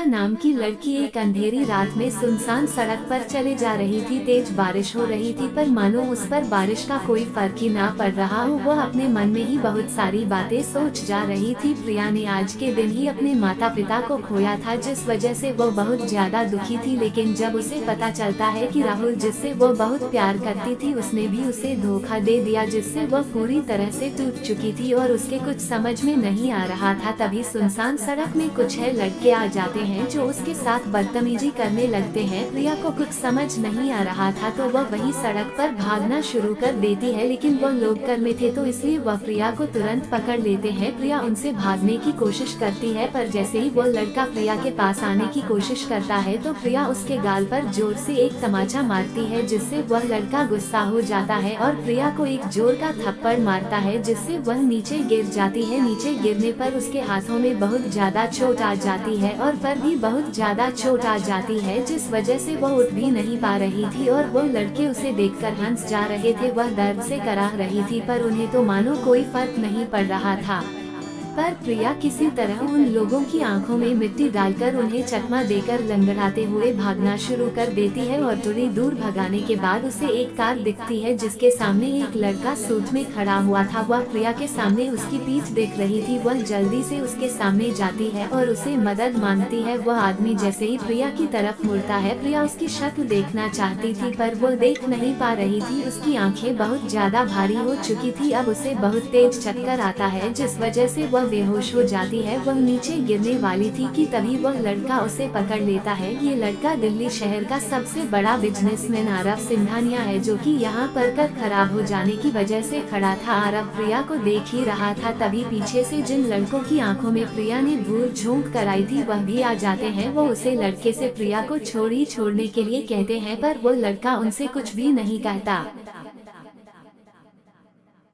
प्रिया नाम की लड़की एक अंधेरी रात में सुनसान सड़क पर चले जा रही थी। तेज बारिश हो रही थी पर मानो उस पर बारिश का कोई फर्क ही ना पड़ रहा हो। वह अपने मन में ही बहुत सारी बातें सोच जा रही थी। प्रिया ने आज के दिन ही अपने माता पिता को खोया था, जिस वजह से वो बहुत ज्यादा दुखी थी। लेकिन जब उसे पता चलता है कि राहुल, जिससे वो बहुत प्यार करती थी, उसने भी उसे धोखा दे दिया, जिससे वह पूरी तरह से टूट चुकी थी और उसके कुछ समझ में नहीं आ रहा था। तभी सुनसान सड़क में कुछ लड़के आ जाते हैं जो उसके साथ बदतमीजी करने लगते हैं। प्रिया को कुछ समझ नहीं आ रहा था तो वह वही सड़क पर भागना शुरू कर देती है, लेकिन वह लोग कर में थे तो इसलिए वह प्रिया को तुरंत पकड़ लेते हैं। प्रिया उनसे भागने की कोशिश करती है पर जैसे ही वो लड़का प्रिया के पास आने की कोशिश करता है तो प्रिया उसके गाल पर जोर से एक तमाचा मारती है, जिससे वह लड़का गुस्सा हो जाता है और प्रिया को एक जोर का थप्पड़ मारता है, जिससे वह नीचे गिर जाती है। नीचे गिरने पर उसके हाथों में बहुत ज्यादा चोट आ जाती है और पर भी बहुत ज्यादा चोट आ जाती है, जिस वजह से वह उठ भी नहीं पा रही थी और वो लड़के उसे देखकर हंस जा रहे थे। वह दर्द से कराह रही थी पर उन्हें तो मानो कोई फर्क नहीं पड़ रहा था। पर प्रिया किसी तरह उन लोगों की आंखों में मिट्टी डालकर उन्हें चकमा देकर लंगड़ाते हुए भागना शुरू कर देती है और थोड़ी दूर भगाने के बाद उसे एक कार दिखती है जिसके सामने एक लड़का सूट में खड़ा हुआ था। वह प्रिया के सामने उसकी पीठ देख रही थी। वह जल्दी से उसके सामने जाती है और उसे मदद मांगती है। वह आदमी जैसे ही प्रिया की तरफ मुड़ता है, प्रिया उसकी शक्ल देखना चाहती थी पर वो देख नहीं पा रही थी। उसकी आंखें बहुत ज्यादा भारी हो चुकी थी। अब उसे बहुत तेज चक्कर आता है, जिस वजह से वह बेहोश हो जाती है। वह नीचे गिरने वाली थी कि तभी वह लड़का उसे पकड़ लेता है। ये लड़का दिल्ली शहर का सबसे बड़ा बिजनेसमैन आरव सिंघानिया है, जो कि यहाँ पर कर खराब हो जाने की वजह से खड़ा था। आरव प्रिया को देख ही रहा था, तभी पीछे से जिन लड़कों की आंखों में प्रिया ने दूर झोंक कराई थी वह भी आ जाते हैं। वो उसे लड़के से प्रिया को छोड़ने के लिए कहते हैं पर वो लड़का उनसे कुछ भी नहीं कहता।